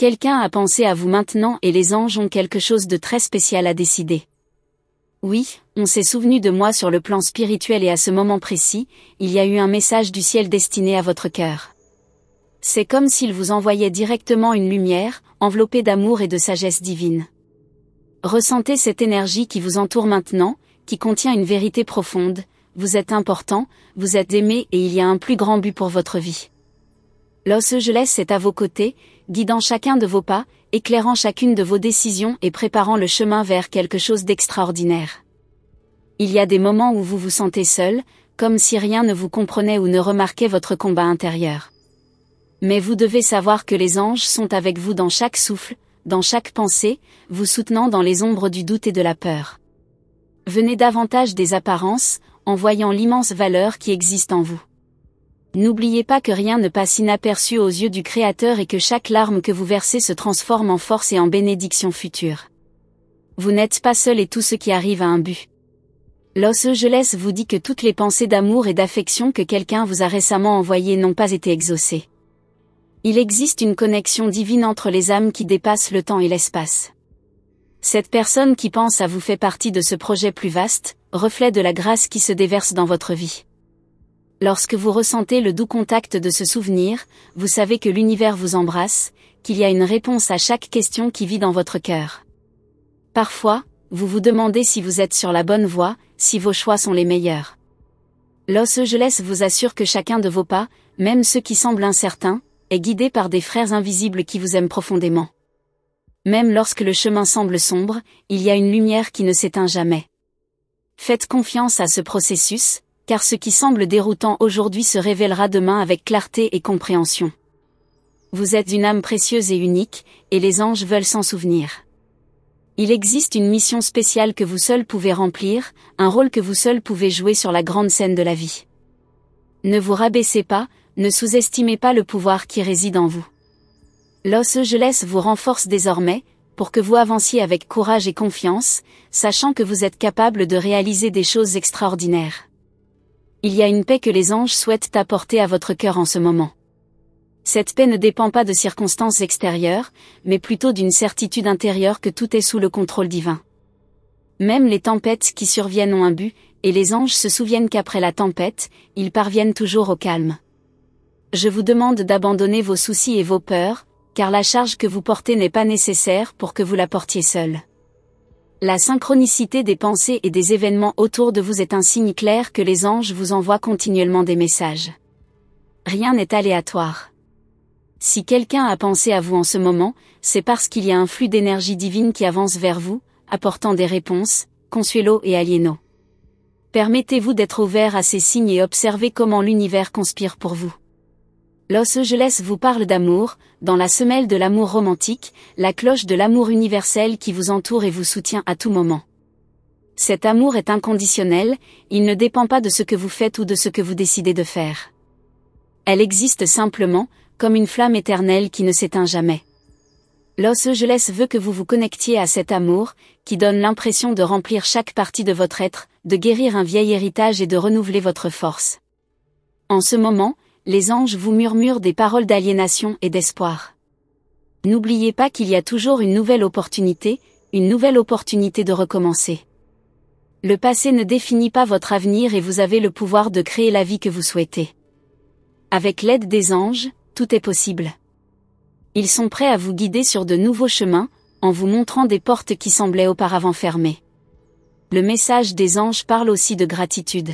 Quelqu'un a pensé à vous maintenant et les anges ont quelque chose de très spécial à décider. Oui, on s'est souvenu de moi sur le plan spirituel et à ce moment précis, il y a eu un message du ciel destiné à votre cœur. C'est comme s'il vous envoyait directement une lumière, enveloppée d'amour et de sagesse divine. Ressentez cette énergie qui vous entoure maintenant, qui contient une vérité profonde, vous êtes important, vous êtes aimé et il y a un plus grand but pour votre vie. Los Angeles est à vos côtés, guidant chacun de vos pas, éclairant chacune de vos décisions et préparant le chemin vers quelque chose d'extraordinaire. Il y a des moments où vous vous sentez seul, comme si rien ne vous comprenait ou ne remarquait votre combat intérieur. Mais vous devez savoir que les anges sont avec vous dans chaque souffle, dans chaque pensée, vous soutenant dans les ombres du doute et de la peur. Venez davantage des apparences, en voyant l'immense valeur qui existe en vous. N'oubliez pas que rien ne passe inaperçu aux yeux du Créateur et que chaque larme que vous versez se transforme en force et en bénédiction future. Vous n'êtes pas seul et tout ce qui arrive a un but. Los Angeles vous dit que toutes les pensées d'amour et d'affection que quelqu'un vous a récemment envoyées n'ont pas été exaucées. Il existe une connexion divine entre les âmes qui dépasse le temps et l'espace. Cette personne qui pense à vous fait partie de ce projet plus vaste, reflet de la grâce qui se déverse dans votre vie. Lorsque vous ressentez le doux contact de ce souvenir, vous savez que l'univers vous embrasse, qu'il y a une réponse à chaque question qui vit dans votre cœur. Parfois, vous vous demandez si vous êtes sur la bonne voie, si vos choix sont les meilleurs. Los Angeles vous assure que chacun de vos pas, même ceux qui semblent incertains, est guidé par des frères invisibles qui vous aiment profondément. Même lorsque le chemin semble sombre, il y a une lumière qui ne s'éteint jamais. Faites confiance à ce processus, car ce qui semble déroutant aujourd'hui se révélera demain avec clarté et compréhension. Vous êtes une âme précieuse et unique, et les anges veulent s'en souvenir. Il existe une mission spéciale que vous seul pouvez remplir, un rôle que vous seul pouvez jouer sur la grande scène de la vie. Ne vous rabaissez pas, ne sous-estimez pas le pouvoir qui réside en vous. Los Angeles vous renforce désormais, pour que vous avanciez avec courage et confiance, sachant que vous êtes capable de réaliser des choses extraordinaires. Il y a une paix que les anges souhaitent apporter à votre cœur en ce moment. Cette paix ne dépend pas de circonstances extérieures, mais plutôt d'une certitude intérieure que tout est sous le contrôle divin. Même les tempêtes qui surviennent ont un but, et les anges se souviennent qu'après la tempête, ils parviennent toujours au calme. Je vous demande d'abandonner vos soucis et vos peurs, car la charge que vous portez n'est pas nécessaire pour que vous la portiez seul. La synchronicité des pensées et des événements autour de vous est un signe clair que les anges vous envoient continuellement des messages. Rien n'est aléatoire. Si quelqu'un a pensé à vous en ce moment, c'est parce qu'il y a un flux d'énergie divine qui avance vers vous, apportant des réponses, Consuelo et Alieno. Permettez-vous d'être ouvert à ces signes et observez comment l'univers conspire pour vous. Los Angeles vous parle d'amour, dans la semelle de l'amour romantique, la cloche de l'amour universel qui vous entoure et vous soutient à tout moment. Cet amour est inconditionnel, il ne dépend pas de ce que vous faites ou de ce que vous décidez de faire. Elle existe simplement, comme une flamme éternelle qui ne s'éteint jamais. Los Angeles veut que vous vous connectiez à cet amour, qui donne l'impression de remplir chaque partie de votre être, de guérir un vieil héritage et de renouveler votre force. En ce moment, les anges vous murmurent des paroles d'aliénation et d'espoir. N'oubliez pas qu'il y a toujours une nouvelle opportunité de recommencer. Le passé ne définit pas votre avenir et vous avez le pouvoir de créer la vie que vous souhaitez. Avec l'aide des anges, tout est possible. Ils sont prêts à vous guider sur de nouveaux chemins, en vous montrant des portes qui semblaient auparavant fermées. Le message des anges parle aussi de gratitude.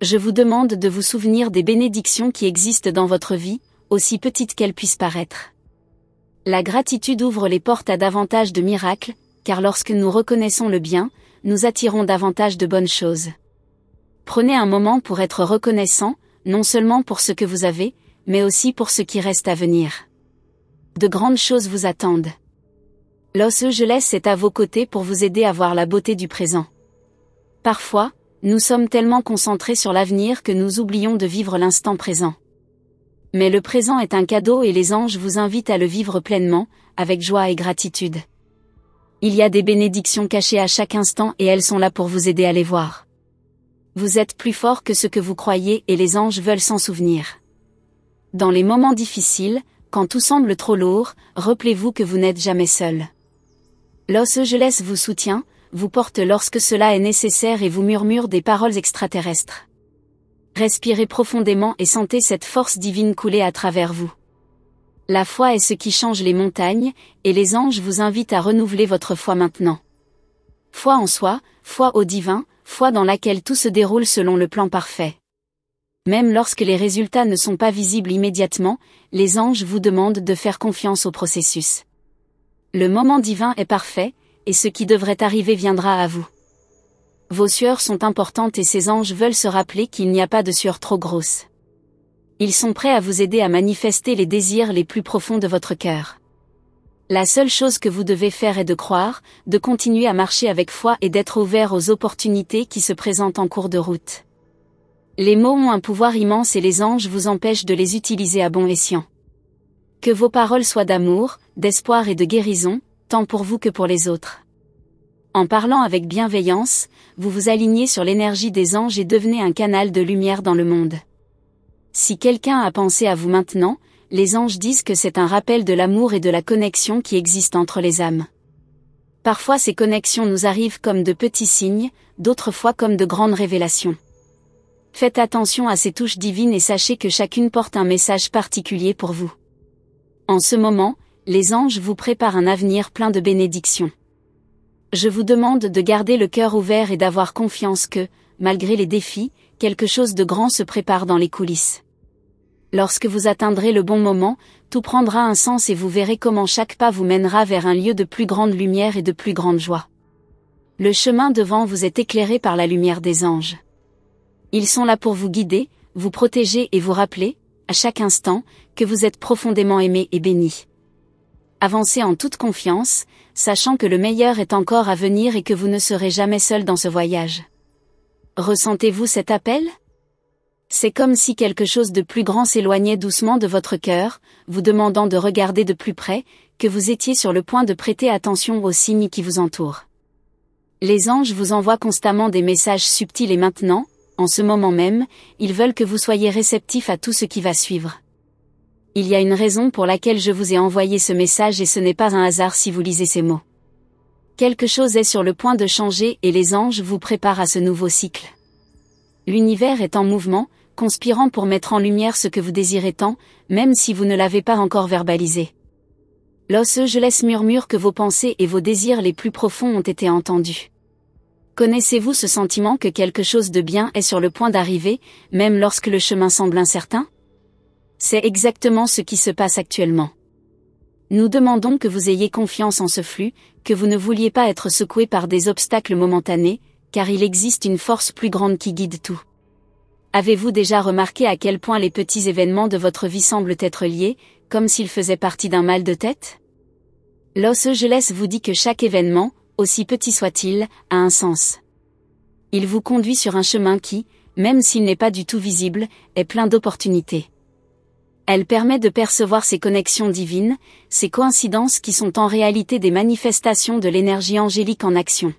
Je vous demande de vous souvenir des bénédictions qui existent dans votre vie, aussi petites qu'elles puissent paraître. La gratitude ouvre les portes à davantage de miracles, car lorsque nous reconnaissons le bien, nous attirons davantage de bonnes choses. Prenez un moment pour être reconnaissant, non seulement pour ce que vous avez, mais aussi pour ce qui reste à venir. De grandes choses vous attendent. Los Angeles est à vos côtés pour vous aider à voir la beauté du présent. Parfois, nous sommes tellement concentrés sur l'avenir que nous oublions de vivre l'instant présent. Mais le présent est un cadeau et les anges vous invitent à le vivre pleinement, avec joie et gratitude. Il y a des bénédictions cachées à chaque instant et elles sont là pour vous aider à les voir. Vous êtes plus fort que ce que vous croyez et les anges veulent s'en souvenir. Dans les moments difficiles, quand tout semble trop lourd, rappelez-vous que vous n'êtes jamais seul. Los Angeles vous soutient, vous porte lorsque cela est nécessaire et vous murmure des paroles extraterrestres. Respirez profondément et sentez cette force divine couler à travers vous. La foi est ce qui change les montagnes, et les anges vous invitent à renouveler votre foi maintenant. Foi en soi, foi au divin, foi dans laquelle tout se déroule selon le plan parfait. Même lorsque les résultats ne sont pas visibles immédiatement, les anges vous demandent de faire confiance au processus. Le moment divin est parfait, et ce qui devrait arriver viendra à vous. Vos sueurs sont importantes et ces anges veulent se rappeler qu'il n'y a pas de sueur trop grosse. Ils sont prêts à vous aider à manifester les désirs les plus profonds de votre cœur. La seule chose que vous devez faire est de croire, de continuer à marcher avec foi et d'être ouvert aux opportunités qui se présentent en cours de route. Les mots ont un pouvoir immense et les anges vous empêchent de les utiliser à bon escient. Que vos paroles soient d'amour, d'espoir et de guérison, tant pour vous que pour les autres. En parlant avec bienveillance, vous vous alignez sur l'énergie des anges et devenez un canal de lumière dans le monde. Si quelqu'un a pensé à vous maintenant, les anges disent que c'est un rappel de l'amour et de la connexion qui existe entre les âmes. Parfois ces connexions nous arrivent comme de petits signes, d'autres fois comme de grandes révélations. Faites attention à ces touches divines et sachez que chacune porte un message particulier pour vous. En ce moment, les anges vous préparent un avenir plein de bénédictions. Je vous demande de garder le cœur ouvert et d'avoir confiance que, malgré les défis, quelque chose de grand se prépare dans les coulisses. Lorsque vous atteindrez le bon moment, tout prendra un sens et vous verrez comment chaque pas vous mènera vers un lieu de plus grande lumière et de plus grande joie. Le chemin devant vous est éclairé par la lumière des anges. Ils sont là pour vous guider, vous protéger et vous rappeler, à chaque instant, que vous êtes profondément aimé et béni. Avancez en toute confiance, sachant que le meilleur est encore à venir et que vous ne serez jamais seul dans ce voyage. Ressentez-vous cet appel ? C'est comme si quelque chose de plus grand s'éloignait doucement de votre cœur, vous demandant de regarder de plus près, que vous étiez sur le point de prêter attention aux signes qui vous entourent. Les anges vous envoient constamment des messages subtils et maintenant, en ce moment même, ils veulent que vous soyez réceptifs à tout ce qui va suivre. Il y a une raison pour laquelle je vous ai envoyé ce message et ce n'est pas un hasard si vous lisez ces mots. Quelque chose est sur le point de changer et les anges vous préparent à ce nouveau cycle. L'univers est en mouvement, conspirant pour mettre en lumière ce que vous désirez tant, même si vous ne l'avez pas encore verbalisé. Los Angeles murmure que vos pensées et vos désirs les plus profonds ont été entendus. Connaissez-vous ce sentiment que quelque chose de bien est sur le point d'arriver, même lorsque le chemin semble incertain ? C'est exactement ce qui se passe actuellement. Nous demandons que vous ayez confiance en ce flux, que vous ne vouliez pas être secoué par des obstacles momentanés, car il existe une force plus grande qui guide tout. Avez-vous déjà remarqué à quel point les petits événements de votre vie semblent être liés, comme s'ils faisaient partie d'un mal de tête ? Los Angeles vous dit que chaque événement, aussi petit soit-il, a un sens. Il vous conduit sur un chemin qui, même s'il n'est pas du tout visible, est plein d'opportunités. Elle permet de percevoir ces connexions divines, ces coïncidences qui sont en réalité des manifestations de l'énergie angélique en action.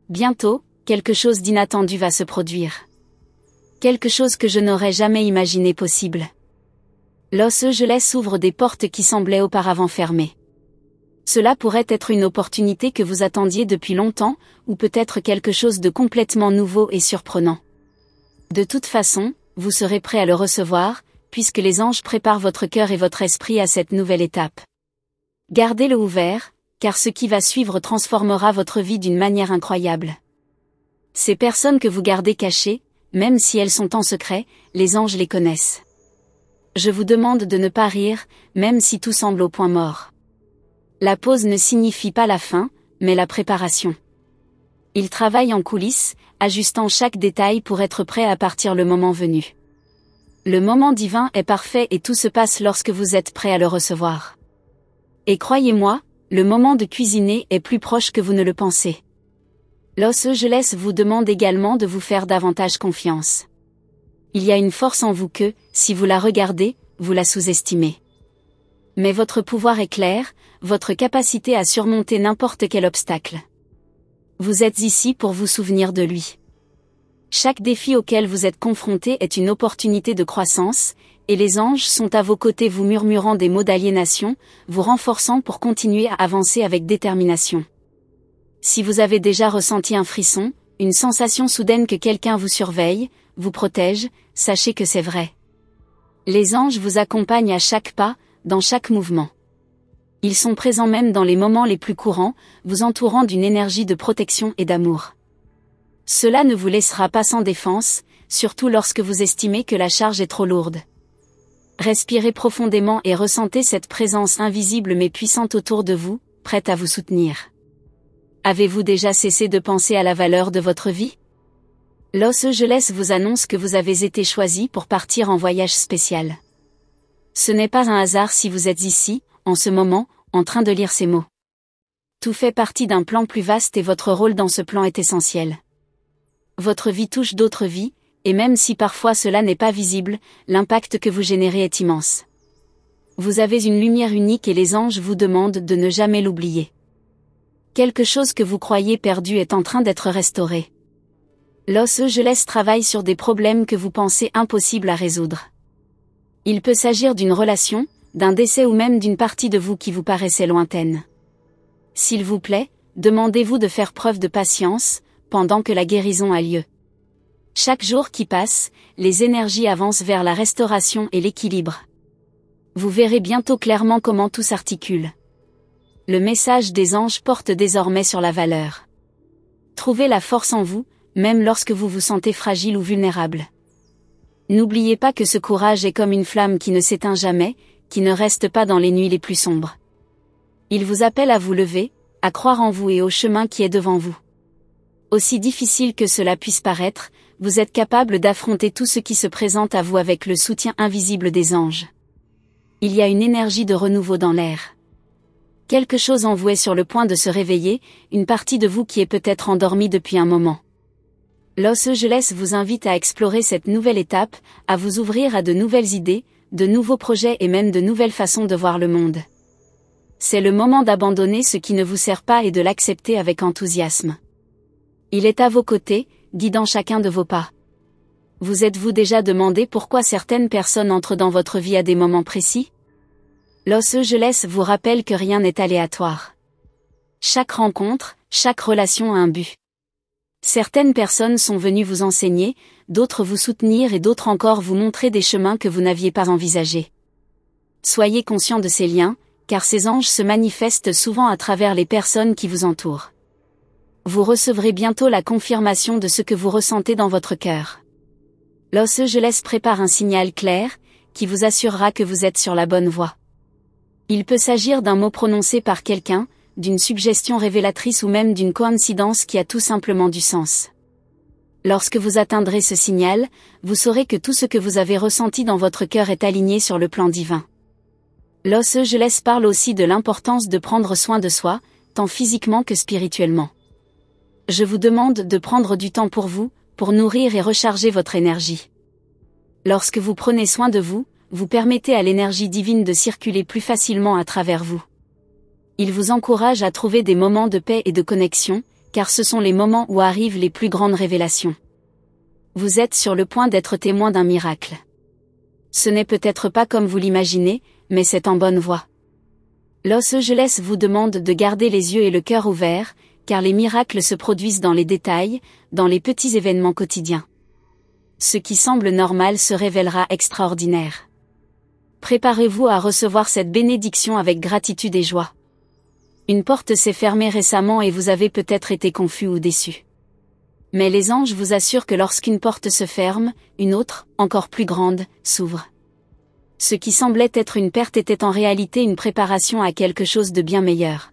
Bientôt, quelque chose d'inattendu va se produire. Quelque chose que je n'aurais jamais imaginé possible. Los Angeles ouvre des portes qui semblaient auparavant fermées. Cela pourrait être une opportunité que vous attendiez depuis longtemps, ou peut-être quelque chose de complètement nouveau et surprenant. De toute façon, vous serez prêt à le recevoir, puisque les anges préparent votre cœur et votre esprit à cette nouvelle étape. Gardez-le ouvert, car ce qui va suivre transformera votre vie d'une manière incroyable. Ces personnes que vous gardez cachées, même si elles sont en secret, les anges les connaissent. Je vous demande de ne pas rire, même si tout semble au point mort. La pause ne signifie pas la fin, mais la préparation. Ils travaillent en coulisses, ajustant chaque détail pour être prêts à partir le moment venu. Le moment divin est parfait et tout se passe lorsque vous êtes prêt à le recevoir. Et croyez-moi, le moment de cuisiner est plus proche que vous ne le pensez. Los Angeles vous demande également de vous faire davantage confiance. Il y a une force en vous que, si vous la regardez, vous la sous-estimez. Mais votre pouvoir est clair, votre capacité à surmonter n'importe quel obstacle. Vous êtes ici pour vous souvenir de lui. Chaque défi auquel vous êtes confronté est une opportunité de croissance, et les anges sont à vos côtés vous murmurant des mots d'aliénation, vous renforçant pour continuer à avancer avec détermination. Si vous avez déjà ressenti un frisson, une sensation soudaine que quelqu'un vous surveille, vous protège, sachez que c'est vrai. Les anges vous accompagnent à chaque pas, dans chaque mouvement. Ils sont présents même dans les moments les plus courants, vous entourant d'une énergie de protection et d'amour. Cela ne vous laissera pas sans défense, surtout lorsque vous estimez que la charge est trop lourde. Respirez profondément et ressentez cette présence invisible mais puissante autour de vous, prête à vous soutenir. Avez-vous déjà cessé de penser à la valeur de votre vie? Los Angeles vous annonce que vous avez été choisi pour partir en voyage spécial. Ce n'est pas un hasard si vous êtes ici, en ce moment, en train de lire ces mots. Tout fait partie d'un plan plus vaste et votre rôle dans ce plan est essentiel. Votre vie touche d'autres vies, et même si parfois cela n'est pas visible, l'impact que vous générez est immense. Vous avez une lumière unique et les anges vous demandent de ne jamais l'oublier. Quelque chose que vous croyez perdu est en train d'être restauré. Los Angeles travaille sur des problèmes que vous pensez impossibles à résoudre. Il peut s'agir d'une relation, d'un décès ou même d'une partie de vous qui vous paraissait lointaine. S'il vous plaît, demandez-vous de faire preuve de patience, pendant que la guérison a lieu. Chaque jour qui passe, les énergies avancent vers la restauration et l'équilibre. Vous verrez bientôt clairement comment tout s'articule. Le message des anges porte désormais sur la valeur. Trouvez la force en vous, même lorsque vous vous sentez fragile ou vulnérable. N'oubliez pas que ce courage est comme une flamme qui ne s'éteint jamais, qui ne reste pas dans les nuits les plus sombres. Il vous appelle à vous lever, à croire en vous et au chemin qui est devant vous. Aussi difficile que cela puisse paraître, vous êtes capable d'affronter tout ce qui se présente à vous avec le soutien invisible des anges. Il y a une énergie de renouveau dans l'air. Quelque chose en vous est sur le point de se réveiller, une partie de vous qui est peut-être endormie depuis un moment. Los Angeles vous invite à explorer cette nouvelle étape, à vous ouvrir à de nouvelles idées, de nouveaux projets et même de nouvelles façons de voir le monde. C'est le moment d'abandonner ce qui ne vous sert pas et de l'accepter avec enthousiasme. Il est à vos côtés, guidant chacun de vos pas. Vous êtes-vous déjà demandé pourquoi certaines personnes entrent dans votre vie à des moments précis? Los Angeles vous rappelle que rien n'est aléatoire. Chaque rencontre, chaque relation a un but. Certaines personnes sont venues vous enseigner, d'autres vous soutenir et d'autres encore vous montrer des chemins que vous n'aviez pas envisagés. Soyez conscient de ces liens, car ces anges se manifestent souvent à travers les personnes qui vous entourent. Vous recevrez bientôt la confirmation de ce que vous ressentez dans votre cœur. Los Angeles prépare un signal clair, qui vous assurera que vous êtes sur la bonne voie. Il peut s'agir d'un mot prononcé par quelqu'un, d'une suggestion révélatrice ou même d'une coïncidence qui a tout simplement du sens. Lorsque vous atteindrez ce signal, vous saurez que tout ce que vous avez ressenti dans votre cœur est aligné sur le plan divin. Los Angeles parle aussi de l'importance de prendre soin de soi, tant physiquement que spirituellement. Je vous demande de prendre du temps pour vous, pour nourrir et recharger votre énergie. Lorsque vous prenez soin de vous, vous permettez à l'énergie divine de circuler plus facilement à travers vous. Il vous encourage à trouver des moments de paix et de connexion, car ce sont les moments où arrivent les plus grandes révélations. Vous êtes sur le point d'être témoin d'un miracle. Ce n'est peut-être pas comme vous l'imaginez, mais c'est en bonne voie. Los Angeles vous demande de garder les yeux et le cœur ouverts, car les miracles se produisent dans les détails, dans les petits événements quotidiens. Ce qui semble normal se révélera extraordinaire. Préparez-vous à recevoir cette bénédiction avec gratitude et joie. Une porte s'est fermée récemment et vous avez peut-être été confus ou déçu. Mais les anges vous assurent que lorsqu'une porte se ferme, une autre, encore plus grande, s'ouvre. Ce qui semblait être une perte était en réalité une préparation à quelque chose de bien meilleur.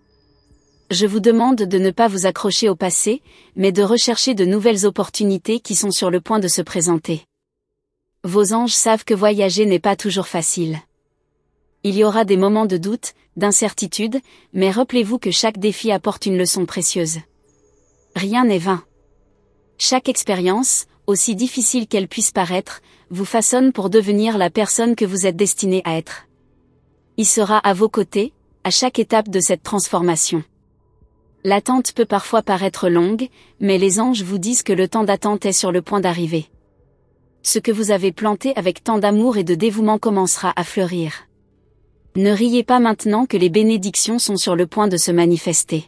Je vous demande de ne pas vous accrocher au passé, mais de rechercher de nouvelles opportunités qui sont sur le point de se présenter. Vos anges savent que voyager n'est pas toujours facile. Il y aura des moments de doute, d'incertitude, mais rappelez-vous que chaque défi apporte une leçon précieuse. Rien n'est vain. Chaque expérience, aussi difficile qu'elle puisse paraître, vous façonne pour devenir la personne que vous êtes destiné à être. Il sera à vos côtés, à chaque étape de cette transformation. L'attente peut parfois paraître longue, mais les anges vous disent que le temps d'attente est sur le point d'arriver. Ce que vous avez planté avec tant d'amour et de dévouement commencera à fleurir. Ne riez pas maintenant que les bénédictions sont sur le point de se manifester.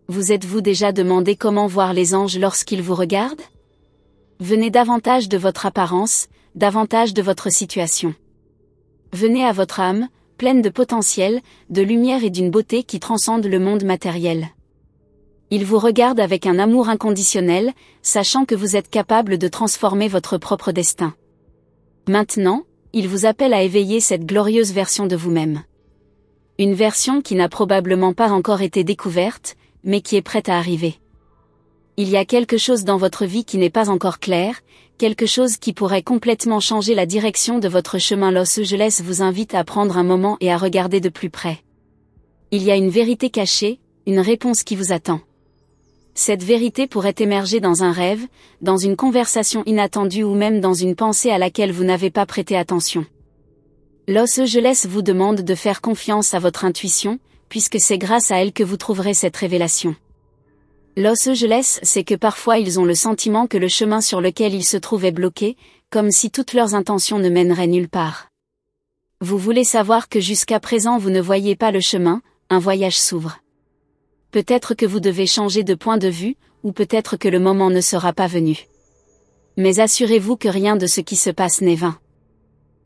Vous êtes-vous déjà demandé comment voir les anges lorsqu'ils vous regardent? Venez davantage de votre apparence, davantage de votre situation. Venez à votre âme, pleine de potentiel, de lumière et d'une beauté qui transcende le monde matériel. Il vous regarde avec un amour inconditionnel, sachant que vous êtes capable de transformer votre propre destin. Maintenant, il vous appelle à éveiller cette glorieuse version de vous-même. Une version qui n'a probablement pas encore été découverte, mais qui est prête à arriver. Il y a quelque chose dans votre vie qui n'est pas encore clair, quelque chose qui pourrait complètement changer la direction de votre chemin. Los Angeles vous invite à prendre un moment et à regarder de plus près. Il y a une vérité cachée, une réponse qui vous attend. Cette vérité pourrait émerger dans un rêve, dans une conversation inattendue ou même dans une pensée à laquelle vous n'avez pas prêté attention. Los Angeles vous demande de faire confiance à votre intuition, puisque c'est grâce à elle que vous trouverez cette révélation. Los Angeles sait que parfois ils ont le sentiment que le chemin sur lequel ils se trouvent est bloqué, comme si toutes leurs intentions ne mèneraient nulle part. Vous voulez savoir que jusqu'à présent vous ne voyez pas le chemin, un voyage s'ouvre. Peut-être que vous devez changer de point de vue, ou peut-être que le moment ne sera pas venu. Mais assurez-vous que rien de ce qui se passe n'est vain.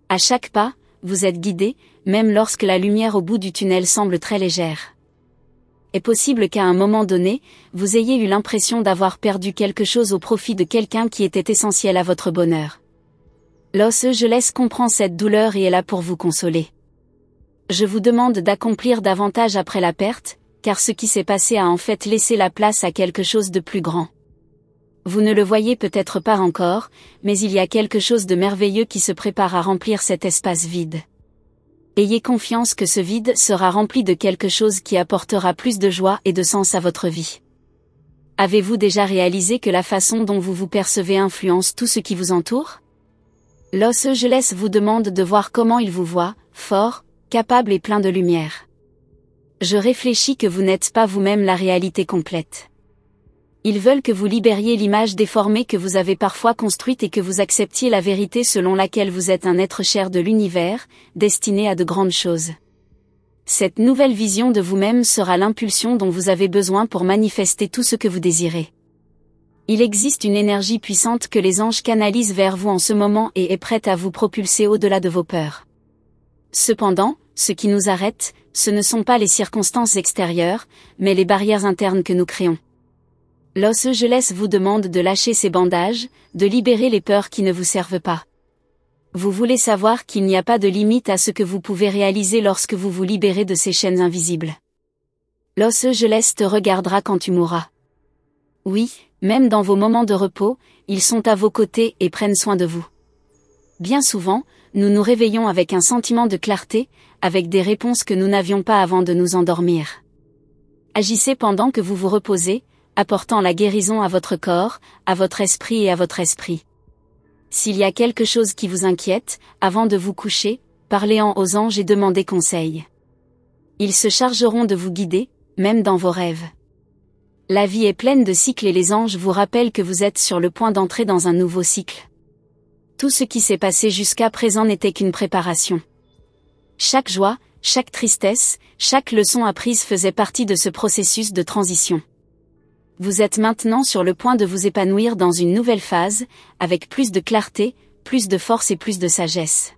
À chaque pas, vous êtes guidé, même lorsque la lumière au bout du tunnel semble très légère. Est possible qu'à un moment donné, vous ayez eu l'impression d'avoir perdu quelque chose au profit de quelqu'un qui était essentiel à votre bonheur. Los Angeles comprend cette douleur et est là pour vous consoler. Je vous demande d'accomplir davantage après la perte, car ce qui s'est passé a en fait laissé la place à quelque chose de plus grand. Vous ne le voyez peut-être pas encore, mais il y a quelque chose de merveilleux qui se prépare à remplir cet espace vide. Ayez confiance que ce vide sera rempli de quelque chose qui apportera plus de joie et de sens à votre vie. Avez-vous déjà réalisé que la façon dont vous vous percevez influence tout ce qui vous entoure? Los Angeles vous demande de voir comment il vous voit, fort, capable et plein de lumière. Je réfléchis que vous n'êtes pas vous-même la réalité complète. Ils veulent que vous libériez l'image déformée que vous avez parfois construite et que vous acceptiez la vérité selon laquelle vous êtes un être cher de l'univers, destiné à de grandes choses. Cette nouvelle vision de vous-même sera l'impulsion dont vous avez besoin pour manifester tout ce que vous désirez. Il existe une énergie puissante que les anges canalisent vers vous en ce moment et est prête à vous propulser au-delà de vos peurs. Cependant, ce qui nous arrête, ce ne sont pas les circonstances extérieures, mais les barrières internes que nous créons. Los Angeles vous demande de lâcher ces bandages, de libérer les peurs qui ne vous servent pas. Vous voulez savoir qu'il n'y a pas de limite à ce que vous pouvez réaliser lorsque vous vous libérez de ces chaînes invisibles. Los Angeles te regardera quand tu mourras. Oui, même dans vos moments de repos, ils sont à vos côtés et prennent soin de vous. Bien souvent, nous nous réveillons avec un sentiment de clarté, avec des réponses que nous n'avions pas avant de nous endormir. Agissez pendant que vous vous reposez, apportant la guérison à votre corps, à votre esprit et à votre esprit. S'il y a quelque chose qui vous inquiète, avant de vous coucher, parlez-en aux anges et demandez conseil. Ils se chargeront de vous guider, même dans vos rêves. La vie est pleine de cycles et les anges vous rappellent que vous êtes sur le point d'entrer dans un nouveau cycle. Tout ce qui s'est passé jusqu'à présent n'était qu'une préparation. Chaque joie, chaque tristesse, chaque leçon apprise faisait partie de ce processus de transition. Vous êtes maintenant sur le point de vous épanouir dans une nouvelle phase, avec plus de clarté, plus de force et plus de sagesse.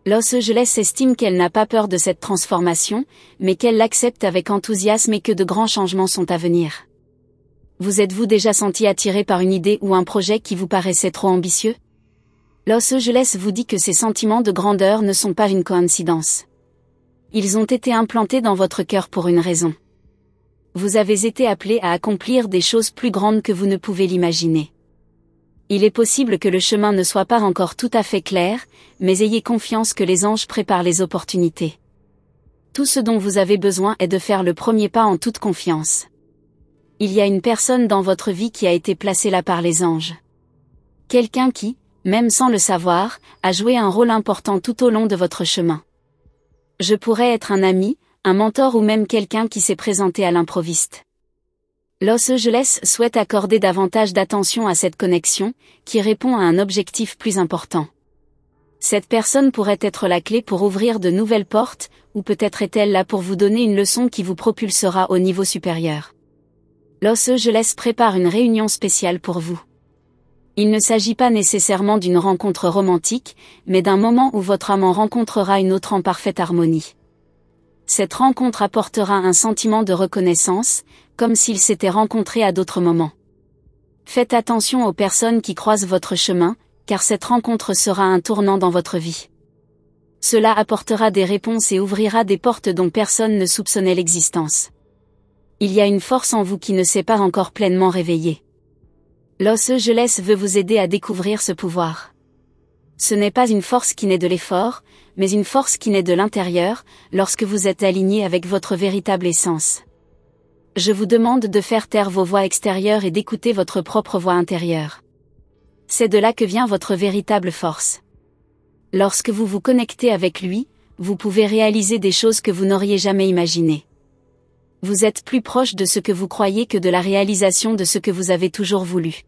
Los Angeles estime qu'elle n'a pas peur de cette transformation, mais qu'elle l'accepte avec enthousiasme et que de grands changements sont à venir. Vous êtes-vous déjà senti attiré par une idée ou un projet qui vous paraissait trop ambitieux? Los Angeles vous dit que ces sentiments de grandeur ne sont pas une coïncidence. Ils ont été implantés dans votre cœur pour une raison. Vous avez été appelé à accomplir des choses plus grandes que vous ne pouvez l'imaginer. Il est possible que le chemin ne soit pas encore tout à fait clair, mais ayez confiance que les anges préparent les opportunités. Tout ce dont vous avez besoin est de faire le premier pas en toute confiance. Il y a une personne dans votre vie qui a été placée là par les anges. Quelqu'un qui, même sans le savoir, a joué un rôle important tout au long de votre chemin. Je pourrais être un ami, un mentor ou même quelqu'un qui s'est présenté à l'improviste. Los Angeles souhaite accorder davantage d'attention à cette connexion, qui répond à un objectif plus important. Cette personne pourrait être la clé pour ouvrir de nouvelles portes, ou peut-être est-elle là pour vous donner une leçon qui vous propulsera au niveau supérieur. Los Angeles prépare une réunion spéciale pour vous. Il ne s'agit pas nécessairement d'une rencontre romantique, mais d'un moment où votre amant rencontrera une autre en parfaite harmonie. Cette rencontre apportera un sentiment de reconnaissance, comme s'ils s'étaient rencontrés à d'autres moments. Faites attention aux personnes qui croisent votre chemin, car cette rencontre sera un tournant dans votre vie. Cela apportera des réponses et ouvrira des portes dont personne ne soupçonnait l'existence. Il y a une force en vous qui ne s'est pas encore pleinement réveillée. Los Angeles veut vous aider à découvrir ce pouvoir. Ce n'est pas une force qui naît de l'effort, mais une force qui naît de l'intérieur, lorsque vous êtes aligné avec votre véritable essence. Je vous demande de faire taire vos voix extérieures et d'écouter votre propre voix intérieure. C'est de là que vient votre véritable force. Lorsque vous vous connectez avec lui, vous pouvez réaliser des choses que vous n'auriez jamais imaginées. Vous êtes plus proche de ce que vous croyez que de la réalisation de ce que vous avez toujours voulu.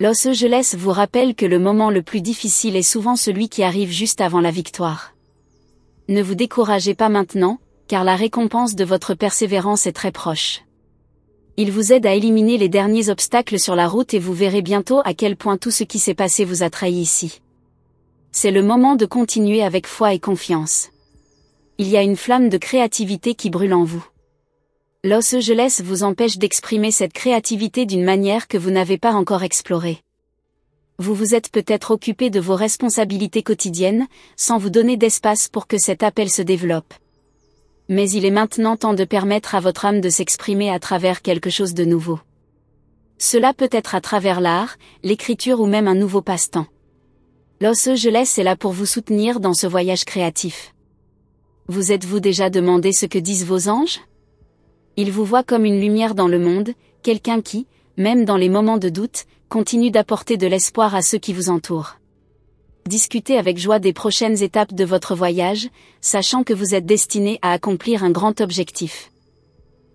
Los Angeles vous rappelle que le moment le plus difficile est souvent celui qui arrive juste avant la victoire. Ne vous découragez pas maintenant, car la récompense de votre persévérance est très proche. Il vous aide à éliminer les derniers obstacles sur la route et vous verrez bientôt à quel point tout ce qui s'est passé vous a trahi ici. C'est le moment de continuer avec foi et confiance. Il y a une flamme de créativité qui brûle en vous. Los Angeles vous empêche d'exprimer cette créativité d'une manière que vous n'avez pas encore explorée. Vous vous êtes peut-être occupé de vos responsabilités quotidiennes, sans vous donner d'espace pour que cet appel se développe. Mais il est maintenant temps de permettre à votre âme de s'exprimer à travers quelque chose de nouveau. Cela peut être à travers l'art, l'écriture ou même un nouveau passe-temps. Los Angeles est là pour vous soutenir dans ce voyage créatif. Vous êtes-vous déjà demandé ce que disent vos anges ? Ils vous voient comme une lumière dans le monde, quelqu'un qui, même dans les moments de doute, continue d'apporter de l'espoir à ceux qui vous entourent. Discutez avec joie des prochaines étapes de votre voyage, sachant que vous êtes destiné à accomplir un grand objectif.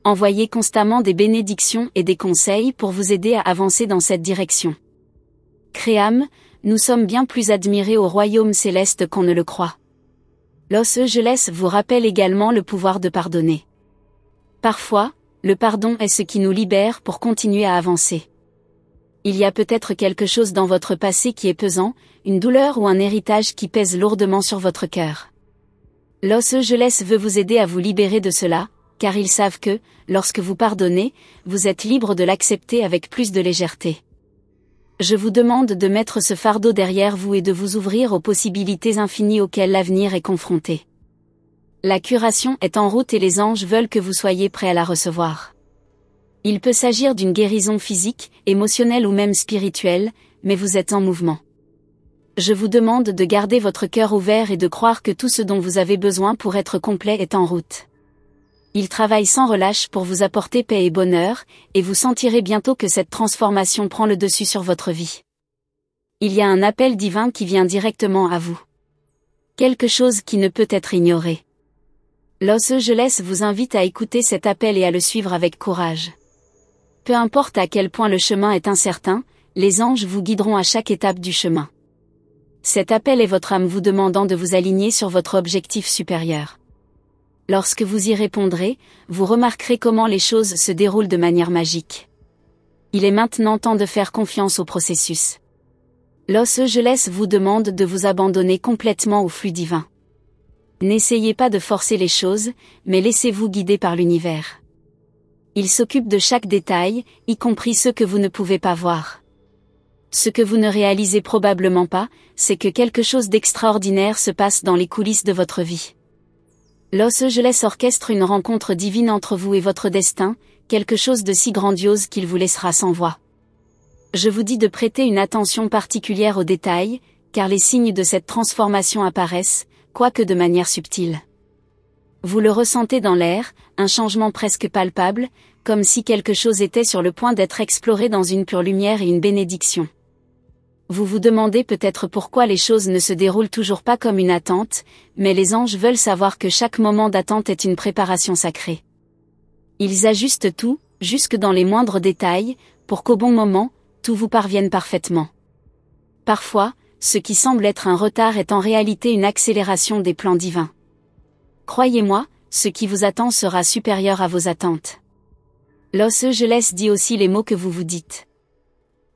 Envoyez constamment des bénédictions et des conseils pour vous aider à avancer dans cette direction. Créam, nous sommes bien plus admirés au royaume céleste qu'on ne le croit. Los Angeles vous rappelle également le pouvoir de pardonner. Parfois, le pardon est ce qui nous libère pour continuer à avancer. Il y a peut-être quelque chose dans votre passé qui est pesant, une douleur ou un héritage qui pèse lourdement sur votre cœur. Los Angeles veut vous aider à vous libérer de cela, car ils savent que, lorsque vous pardonnez, vous êtes libre de l'accepter avec plus de légèreté. Je vous demande de mettre ce fardeau derrière vous et de vous ouvrir aux possibilités infinies auxquelles l'avenir est confronté. La curation est en route et les anges veulent que vous soyez prêts à la recevoir. Il peut s'agir d'une guérison physique, émotionnelle ou même spirituelle, mais vous êtes en mouvement. Je vous demande de garder votre cœur ouvert et de croire que tout ce dont vous avez besoin pour être complet est en route. Il travaille sans relâche pour vous apporter paix et bonheur, et vous sentirez bientôt que cette transformation prend le dessus sur votre vie. Il y a un appel divin qui vient directement à vous. Quelque chose qui ne peut être ignoré. Los Angeles vous invite à écouter cet appel et à le suivre avec courage. Peu importe à quel point le chemin est incertain, les anges vous guideront à chaque étape du chemin. Cet appel est votre âme vous demandant de vous aligner sur votre objectif supérieur. Lorsque vous y répondrez, vous remarquerez comment les choses se déroulent de manière magique. Il est maintenant temps de faire confiance au processus. Los Angeles vous demande de vous abandonner complètement au flux divin. N'essayez pas de forcer les choses, mais laissez-vous guider par l'univers. Il s'occupe de chaque détail, y compris ceux que vous ne pouvez pas voir. Ce que vous ne réalisez probablement pas, c'est que quelque chose d'extraordinaire se passe dans les coulisses de votre vie. Los Angeles orchestre une rencontre divine entre vous et votre destin, quelque chose de si grandiose qu'il vous laissera sans voix. Je vous dis de prêter une attention particulière aux détails, car les signes de cette transformation apparaissent, quoique de manière subtile. Vous le ressentez dans l'air, un changement presque palpable, comme si quelque chose était sur le point d'être exploré dans une pure lumière et une bénédiction. Vous vous demandez peut-être pourquoi les choses ne se déroulent toujours pas comme une attente, mais les anges veulent savoir que chaque moment d'attente est une préparation sacrée. Ils ajustent tout, jusque dans les moindres détails, pour qu'au bon moment, tout vous parvienne parfaitement. Parfois, ce qui semble être un retard est en réalité une accélération des plans divins. Croyez-moi, ce qui vous attend sera supérieur à vos attentes. Los Angeles dit aussi les mots que vous vous dites.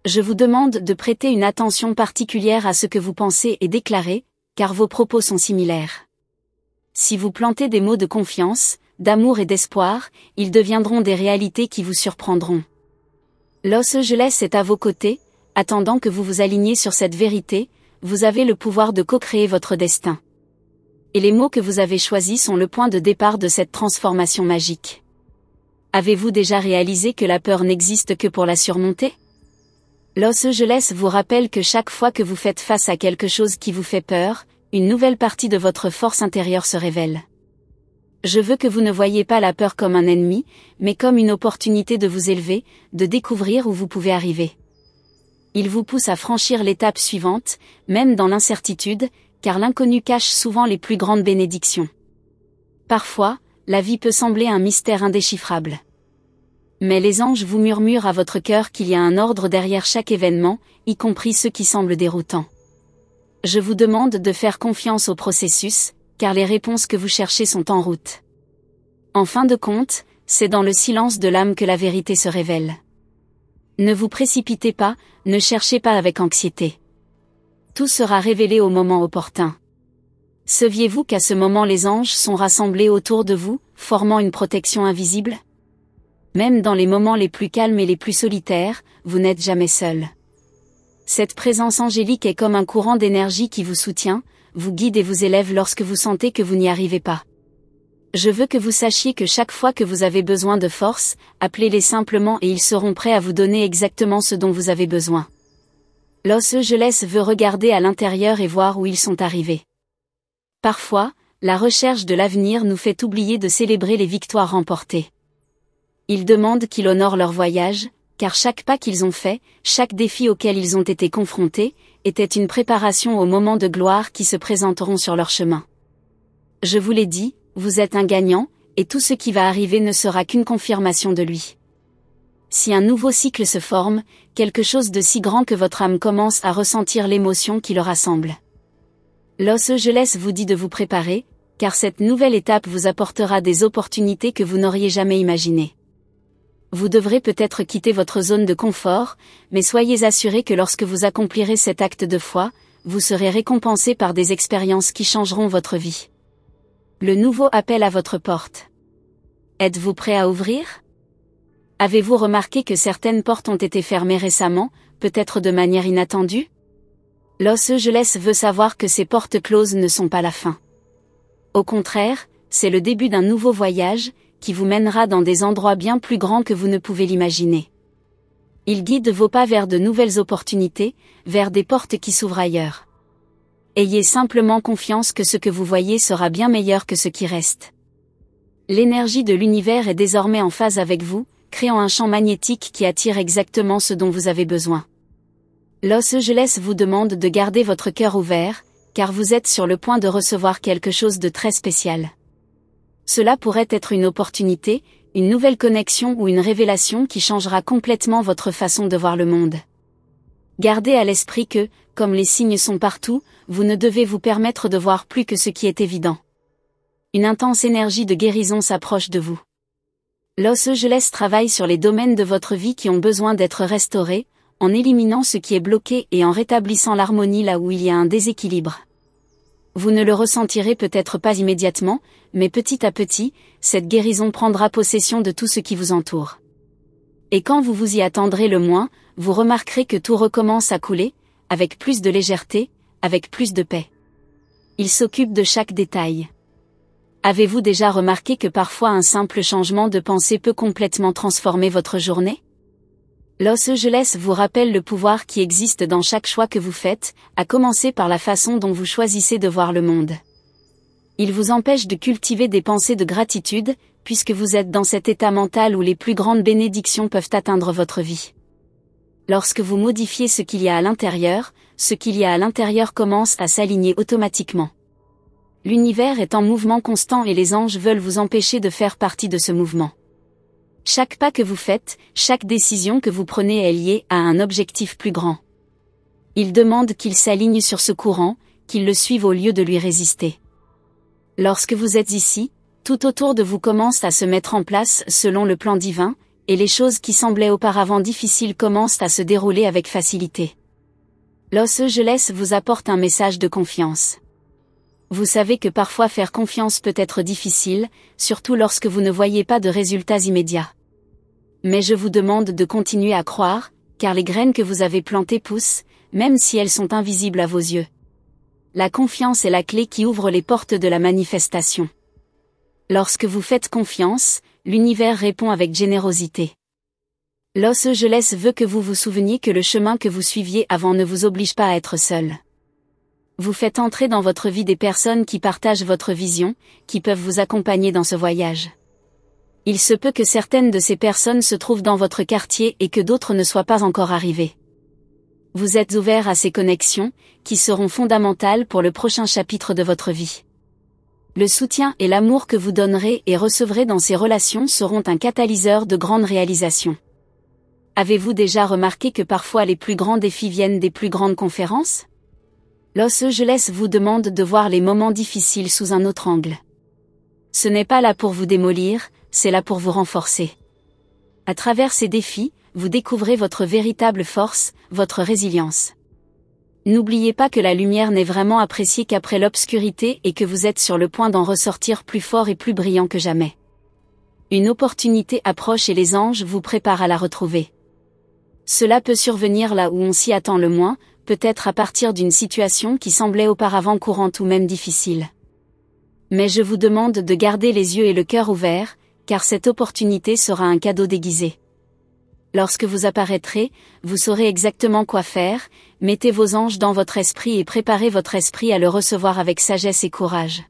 Je vous demande de prêter une attention particulière à ce que vous pensez et déclarez, car vos propos sont similaires. Si vous plantez des mots de confiance, d'amour et d'espoir, ils deviendront des réalités qui vous surprendront. Los Angeles est à vos côtés, attendant que vous vous aligniez sur cette vérité, vous avez le pouvoir de co-créer votre destin. Et les mots que vous avez choisis sont le point de départ de cette transformation magique. Avez-vous déjà réalisé que la peur n'existe que pour la surmonter? Los Angeles vous rappelle que chaque fois que vous faites face à quelque chose qui vous fait peur, une nouvelle partie de votre force intérieure se révèle. Je veux que vous ne voyiez pas la peur comme un ennemi, mais comme une opportunité de vous élever, de découvrir où vous pouvez arriver. Il vous pousse à franchir l'étape suivante, même dans l'incertitude, car l'inconnu cache souvent les plus grandes bénédictions. Parfois, la vie peut sembler un mystère indéchiffrable. Mais les anges vous murmurent à votre cœur qu'il y a un ordre derrière chaque événement, y compris ceux qui semblent déroutants. Je vous demande de faire confiance au processus, car les réponses que vous cherchez sont en route. En fin de compte, c'est dans le silence de l'âme que la vérité se révèle. Ne vous précipitez pas, ne cherchez pas avec anxiété. Tout sera révélé au moment opportun. Saviez-vous qu'à ce moment les anges sont rassemblés autour de vous, formant une protection invisible? Même dans les moments les plus calmes et les plus solitaires, vous n'êtes jamais seul. Cette présence angélique est comme un courant d'énergie qui vous soutient, vous guide et vous élève lorsque vous sentez que vous n'y arrivez pas. Je veux que vous sachiez que chaque fois que vous avez besoin de force, appelez-les simplement et ils seront prêts à vous donner exactement ce dont vous avez besoin. Los Angeles veut regarder à l'intérieur et voir où ils sont arrivés. Parfois, la recherche de l'avenir nous fait oublier de célébrer les victoires remportées. Ils demandent qu'il honore leur voyage, car chaque pas qu'ils ont fait, chaque défi auquel ils ont été confrontés, était une préparation aux moments de gloire qui se présenteront sur leur chemin. Je vous l'ai dit, vous êtes un gagnant, et tout ce qui va arriver ne sera qu'une confirmation de lui. Si un nouveau cycle se forme, quelque chose de si grand que votre âme commence à ressentir l'émotion qui le rassemble. Los Angeles vous dit de vous préparer, car cette nouvelle étape vous apportera des opportunités que vous n'auriez jamais imaginées. Vous devrez peut-être quitter votre zone de confort, mais soyez assurés que lorsque vous accomplirez cet acte de foi, vous serez récompensé par des expériences qui changeront votre vie. Le nouveau appel à votre porte. Êtes-vous prêt à ouvrir? Avez-vous remarqué que certaines portes ont été fermées récemment, peut-être de manière inattendue? Los Angeles veut savoir que ces portes closes ne sont pas la fin. Au contraire, c'est le début d'un nouveau voyage, qui vous mènera dans des endroits bien plus grands que vous ne pouvez l'imaginer. Il guide vos pas vers de nouvelles opportunités, vers des portes qui s'ouvrent ailleurs. Ayez simplement confiance que ce que vous voyez sera bien meilleur que ce qui reste. L'énergie de l'univers est désormais en phase avec vous, créant un champ magnétique qui attire exactement ce dont vous avez besoin. Los Angeles vous demande de garder votre cœur ouvert, car vous êtes sur le point de recevoir quelque chose de très spécial. Cela pourrait être une opportunité, une nouvelle connexion ou une révélation qui changera complètement votre façon de voir le monde. Gardez à l'esprit que, comme les signes sont partout, vous ne devez vous permettre de voir plus que ce qui est évident. Une intense énergie de guérison s'approche de vous. Los Angeles travaille sur les domaines de votre vie qui ont besoin d'être restaurés, en éliminant ce qui est bloqué et en rétablissant l'harmonie là où il y a un déséquilibre. Vous ne le ressentirez peut-être pas immédiatement, mais petit à petit, cette guérison prendra possession de tout ce qui vous entoure. Et quand vous vous y attendrez le moins, vous remarquerez que tout recommence à couler, avec plus de légèreté, avec plus de paix. Il s'occupe de chaque détail. Avez-vous déjà remarqué que parfois un simple changement de pensée peut complètement transformer votre journée? Los Angeles vous rappelle le pouvoir qui existe dans chaque choix que vous faites, à commencer par la façon dont vous choisissez de voir le monde. Il vous empêche de cultiver des pensées de gratitude, puisque vous êtes dans cet état mental où les plus grandes bénédictions peuvent atteindre votre vie. Lorsque vous modifiez ce qu'il y a à l'intérieur, ce qu'il y a à l'intérieur commence à s'aligner automatiquement. L'univers est en mouvement constant et les anges veulent vous empêcher de faire partie de ce mouvement. Chaque pas que vous faites, chaque décision que vous prenez est liée à un objectif plus grand. Il demande qu'il s'aligne sur ce courant, qu'il le suive au lieu de lui résister. Lorsque vous êtes ici, tout autour de vous commence à se mettre en place selon le plan divin, et les choses qui semblaient auparavant difficiles commencent à se dérouler avec facilité. Los Angeles vous apporte un message de confiance. Vous savez que parfois faire confiance peut être difficile, surtout lorsque vous ne voyez pas de résultats immédiats. Mais je vous demande de continuer à croire, car les graines que vous avez plantées poussent, même si elles sont invisibles à vos yeux. La confiance est la clé qui ouvre les portes de la manifestation. Lorsque vous faites confiance, l'univers répond avec générosité. Los Angeles veut que vous vous souveniez que le chemin que vous suiviez avant ne vous oblige pas à être seul. Vous faites entrer dans votre vie des personnes qui partagent votre vision, qui peuvent vous accompagner dans ce voyage. Il se peut que certaines de ces personnes se trouvent dans votre quartier et que d'autres ne soient pas encore arrivées. Vous êtes ouvert à ces connexions, qui seront fondamentales pour le prochain chapitre de votre vie. Le soutien et l'amour que vous donnerez et recevrez dans ces relations seront un catalyseur de grandes réalisations. Avez-vous déjà remarqué que parfois les plus grands défis viennent des plus grandes conférences ? Los Angeles vous demande de voir les moments difficiles sous un autre angle. Ce n'est pas là pour vous démolir, c'est là pour vous renforcer. À travers ces défis, vous découvrez votre véritable force, votre résilience. N'oubliez pas que la lumière n'est vraiment appréciée qu'après l'obscurité et que vous êtes sur le point d'en ressortir plus fort et plus brillant que jamais. Une opportunité approche et les anges vous préparent à la retrouver. Cela peut survenir là où on s'y attend le moins, peut-être à partir d'une situation qui semblait auparavant courante ou même difficile. Mais je vous demande de garder les yeux et le cœur ouverts, car cette opportunité sera un cadeau déguisé. Lorsque vous apparaîtrez, vous saurez exactement quoi faire, mettez vos anges dans votre esprit et préparez votre esprit à le recevoir avec sagesse et courage.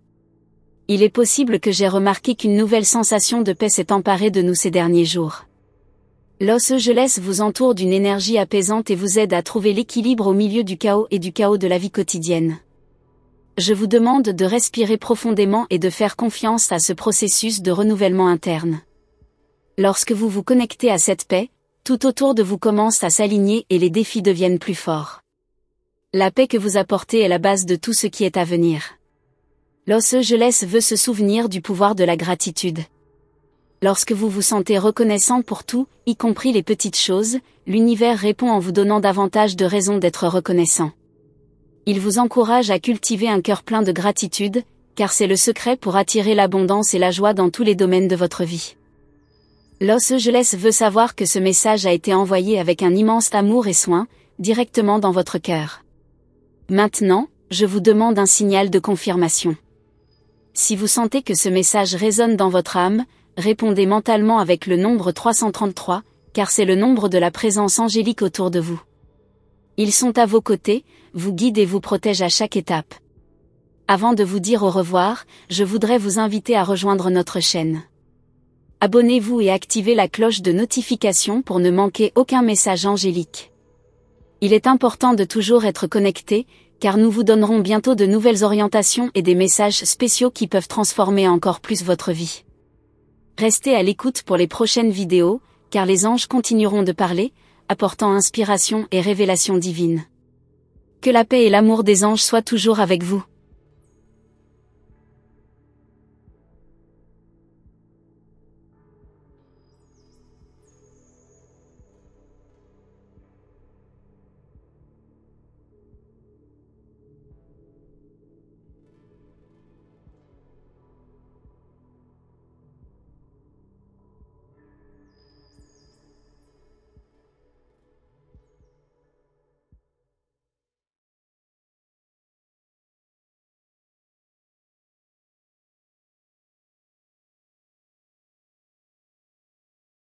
Il est possible que j'ai remarqué qu'une nouvelle sensation de paix s'est emparée de nous ces derniers jours. Los Angeles vous entoure d'une énergie apaisante et vous aide à trouver l'équilibre au milieu du chaos et du chaos de la vie quotidienne. Je vous demande de respirer profondément et de faire confiance à ce processus de renouvellement interne. Lorsque vous vous connectez à cette paix, tout autour de vous commence à s'aligner et les défis deviennent plus forts. La paix que vous apportez est la base de tout ce qui est à venir. Los Angeles veut se souvenir du pouvoir de la gratitude. Lorsque vous vous sentez reconnaissant pour tout, y compris les petites choses, l'univers répond en vous donnant davantage de raisons d'être reconnaissant. Il vous encourage à cultiver un cœur plein de gratitude, car c'est le secret pour attirer l'abondance et la joie dans tous les domaines de votre vie. Los Angeles veut savoir que ce message a été envoyé avec un immense amour et soin, directement dans votre cœur. Maintenant, je vous demande un signal de confirmation. Si vous sentez que ce message résonne dans votre âme, répondez mentalement avec le nombre 333, car c'est le nombre de la présence angélique autour de vous. Ils sont à vos côtés, vous guident et vous protègent à chaque étape. Avant de vous dire au revoir, je voudrais vous inviter à rejoindre notre chaîne. Abonnez-vous et activez la cloche de notification pour ne manquer aucun message angélique. Il est important de toujours être connecté, car nous vous donnerons bientôt de nouvelles orientations et des messages spéciaux qui peuvent transformer encore plus votre vie. Restez à l'écoute pour les prochaines vidéos, car les anges continueront de parler, apportant inspiration et révélation divine. Que la paix et l'amour des anges soient toujours avec vous.